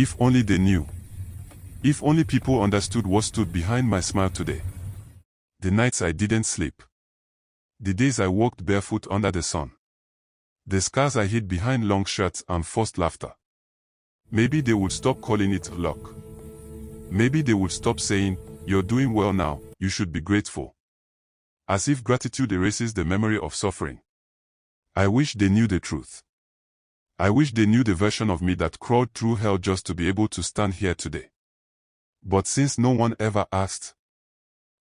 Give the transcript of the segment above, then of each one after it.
If only they knew. If only people understood what stood behind my smile today. The nights I didn't sleep. The days I walked barefoot under the sun. The scars I hid behind long shirts and forced laughter. Maybe they would stop calling it luck. Maybe they would stop saying, "You're doing well now, you should be grateful." As if gratitude erases the memory of suffering. I wish they knew the truth. I wish they knew the version of me that crawled through hell just to be able to stand here today. But since no one ever asked,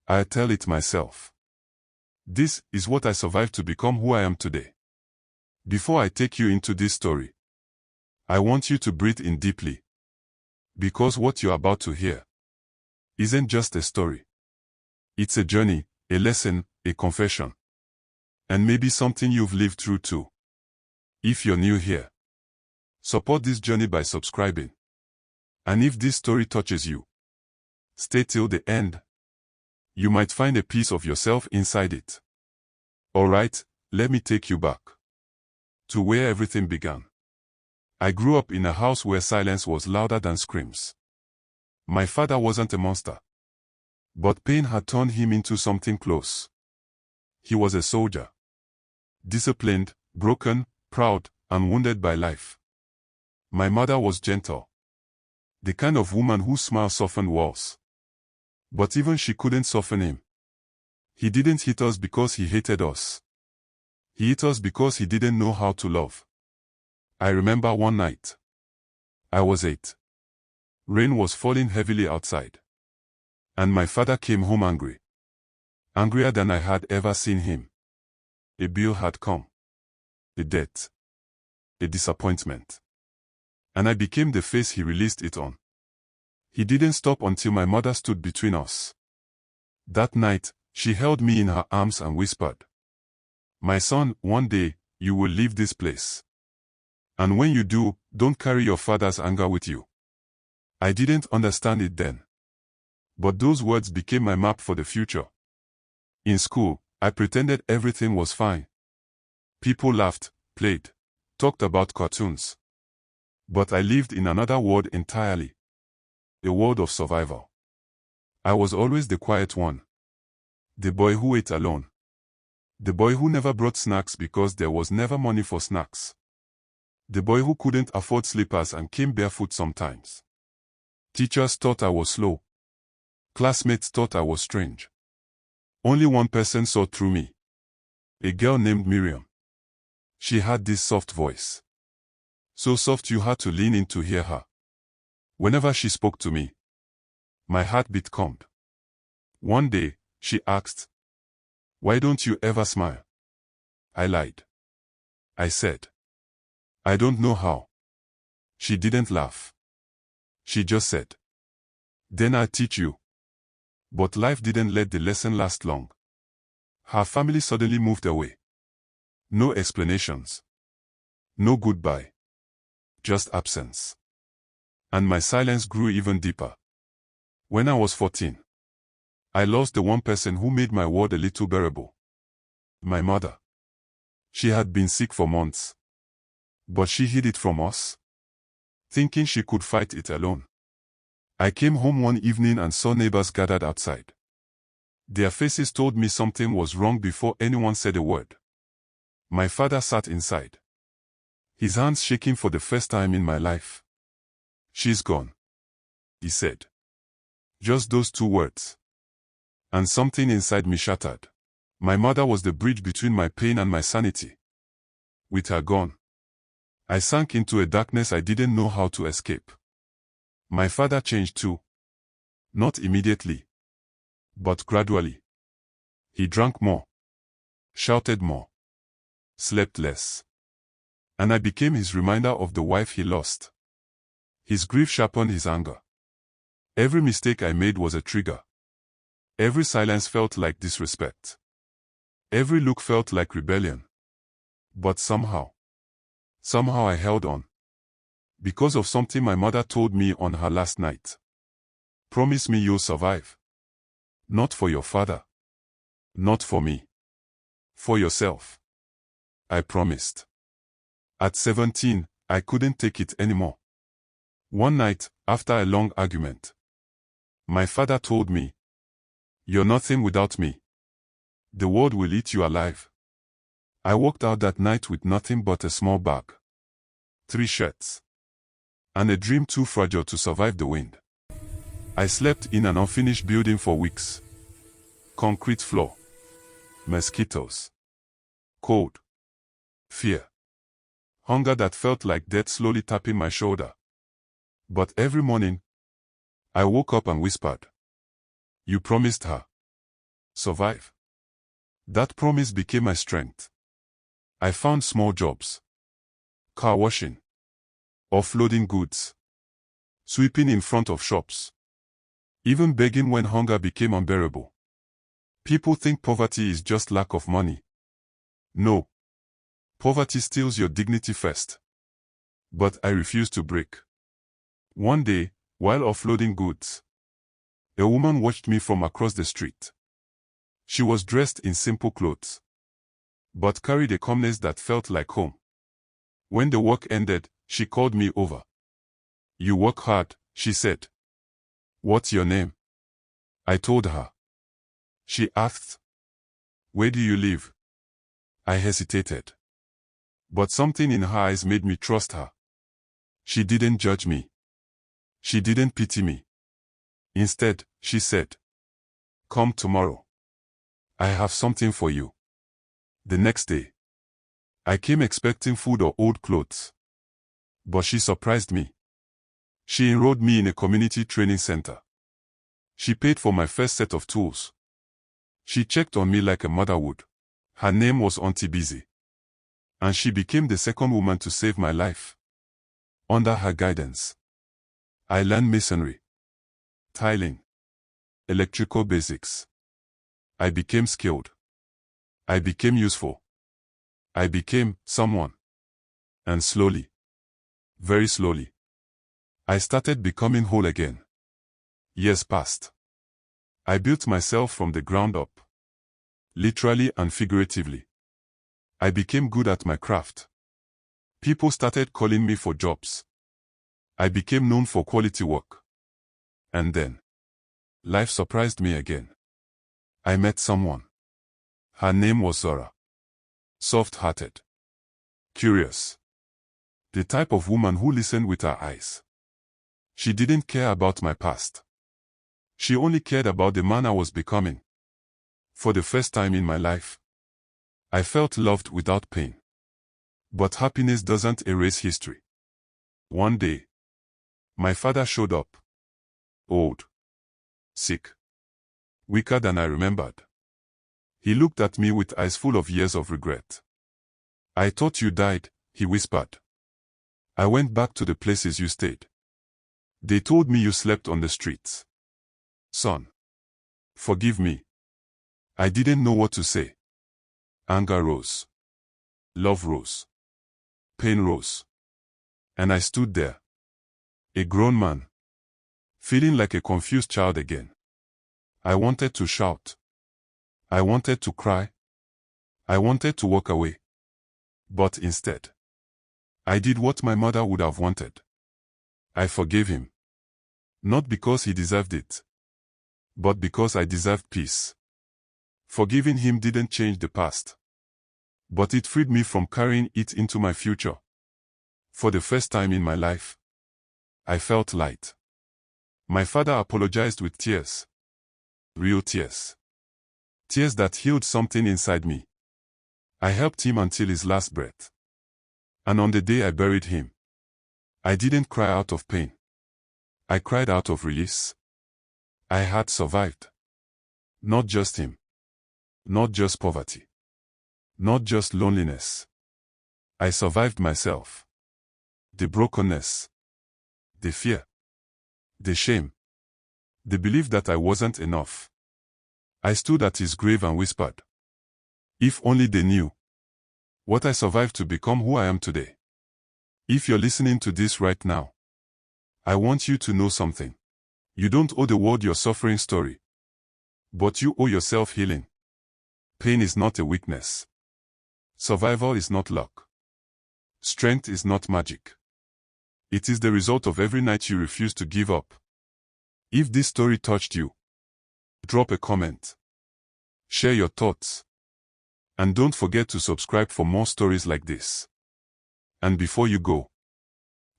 I tell it myself. This is what I survived to become who I am today. Before I take you into this story, I want you to breathe in deeply. Because what you're about to hear isn't just a story. It's a journey, a lesson, a confession. And maybe something you've lived through too. If you're new here, support this journey by subscribing. And if this story touches you, stay till the end. You might find a piece of yourself inside it. Alright, let me take you back to where everything began. I grew up in a house where silence was louder than screams. My father wasn't a monster, but pain had turned him into something close. He was a soldier. Disciplined, broken, proud, and wounded by life. My mother was gentle. The kind of woman whose smile softened walls. But even she couldn't soften him. He didn't hit us because he hated us. He hit us because he didn't know how to love. I remember one night. I was 8. Rain was falling heavily outside. And my father came home angry. Angrier than I had ever seen him. A bill had come. A debt. A disappointment. And I became the face he released it on. He didn't stop until my mother stood between us. That night, she held me in her arms and whispered, "My son, one day, you will leave this place. And when you do, don't carry your father's anger with you." I didn't understand it then. But those words became my map for the future. In school, I pretended everything was fine. People laughed, played, talked about cartoons. But I lived in another world entirely. A world of survival. I was always the quiet one. The boy who ate alone. The boy who never brought snacks because there was never money for snacks. The boy who couldn't afford slippers and came barefoot sometimes. Teachers thought I was slow. Classmates thought I was strange. Only one person saw through me. A girl named Miriam. She had this soft voice. So soft you had to lean in to hear her. Whenever she spoke to me, my heartbeat calmed. One day, she asked, "Why don't you ever smile?" I lied. I said, "I don't know how." She didn't laugh. She just said, "Then I'll teach you." But life didn't let the lesson last long. Her family suddenly moved away. No explanations. No goodbye. Just absence. And my silence grew even deeper. When I was 14, I lost the one person who made my world a little bearable. My mother. She had been sick for months. But she hid it from us, thinking she could fight it alone. I came home one evening and saw neighbors gathered outside. Their faces told me something was wrong before anyone said a word. My father sat inside, his hands shaking for the first time in my life. "She's gone," he said. Just those 2 words. And something inside me shattered. My mother was the bridge between my pain and my sanity. With her gone, I sank into a darkness I didn't know how to escape. My father changed too. Not immediately, but gradually. He drank more, shouted more, slept less. And I became his reminder of the wife he lost. His grief sharpened his anger. Every mistake I made was a trigger. Every silence felt like disrespect. Every look felt like rebellion. But somehow I held on. Because of something my mother told me on her last night. "Promise me you'll survive. Not for your father. Not for me. For yourself." I promised. At 17, I couldn't take it anymore. One night, after a long argument, my father told me, "You're nothing without me. The world will eat you alive." I walked out that night with nothing but a small bag, 3 shirts, and a dream too fragile to survive the wind. I slept in an unfinished building for weeks. Concrete floor, mosquitoes, cold, fear, hunger that felt like death slowly tapping my shoulder. But every morning, I woke up and whispered, "You promised her. Survive." That promise became my strength. I found small jobs. Car washing, offloading goods, sweeping in front of shops, even begging when hunger became unbearable. People think poverty is just lack of money. No. Poverty steals your dignity first. But I refused to break. One day, while offloading goods, a woman watched me from across the street. She was dressed in simple clothes, but carried a calmness that felt like home. When the work ended, she called me over. "You work hard," she said. "What's your name?" I told her. She asked, "Where do you live?" I hesitated. But something in her eyes made me trust her. She didn't judge me. She didn't pity me. Instead, she said, "Come tomorrow. I have something for you." The next day, I came expecting food or old clothes. But she surprised me. She enrolled me in a community training center. She paid for my first set of tools. She checked on me like a mother would. Her name was Auntie Busy. And she became the second woman to save my life. Under her guidance, I learned masonry, tiling, electrical basics. I became skilled. I became useful. I became someone. And slowly, very slowly, I started becoming whole again. Years passed. I built myself from the ground up, literally and figuratively. I became good at my craft. People started calling me for jobs. I became known for quality work. And then, life surprised me again. I met someone. Her name was Zora. Soft-hearted. Curious. The type of woman who listened with her eyes. She didn't care about my past. She only cared about the man I was becoming. For the first time in my life, I felt loved without pain. But happiness doesn't erase history. One day, my father showed up. Old. Sick. Weaker than I remembered. He looked at me with eyes full of years of regret. "I thought you died," he whispered. "I went back to the places you stayed. They told me you slept on the streets. Son, forgive me." I didn't know what to say. Anger rose. Love rose. Pain rose. And I stood there, a grown man, feeling like a confused child again. I wanted to shout. I wanted to cry. I wanted to walk away. But instead, I did what my mother would have wanted. I forgave him. Not because he deserved it, but because I deserved peace. Forgiving him didn't change the past, but it freed me from carrying it into my future. For the first time in my life, I felt light. My father apologized with tears. Real tears. Tears that healed something inside me. I helped him until his last breath. And on the day I buried him, I didn't cry out of pain. I cried out of release. I had survived. Not just him. Not just poverty. Not just loneliness. I survived myself. The brokenness. The fear. The shame. The belief that I wasn't enough. I stood at his grave and whispered, "If only they knew what I survived to become who I am today." If you're listening to this right now, I want you to know something. You don't owe the world your suffering story, but you owe yourself healing. Pain is not a weakness. Survival is not luck. Strength is not magic. It is the result of every night you refuse to give up. If this story touched you, drop a comment. Share your thoughts. And don't forget to subscribe for more stories like this. And before you go,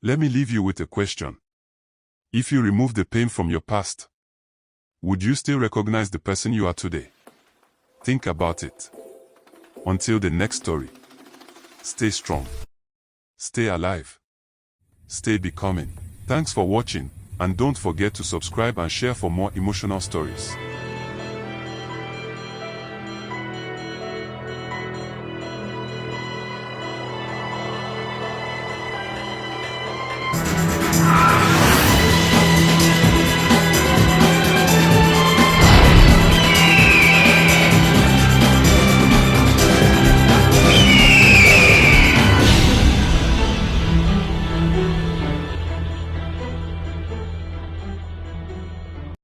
let me leave you with a question. If you remove the pain from your past, would you still recognize the person you are today? Think about it. Until the next story, stay strong, stay alive, stay becoming. Thanks for watching, and don't forget to subscribe and share for more emotional stories.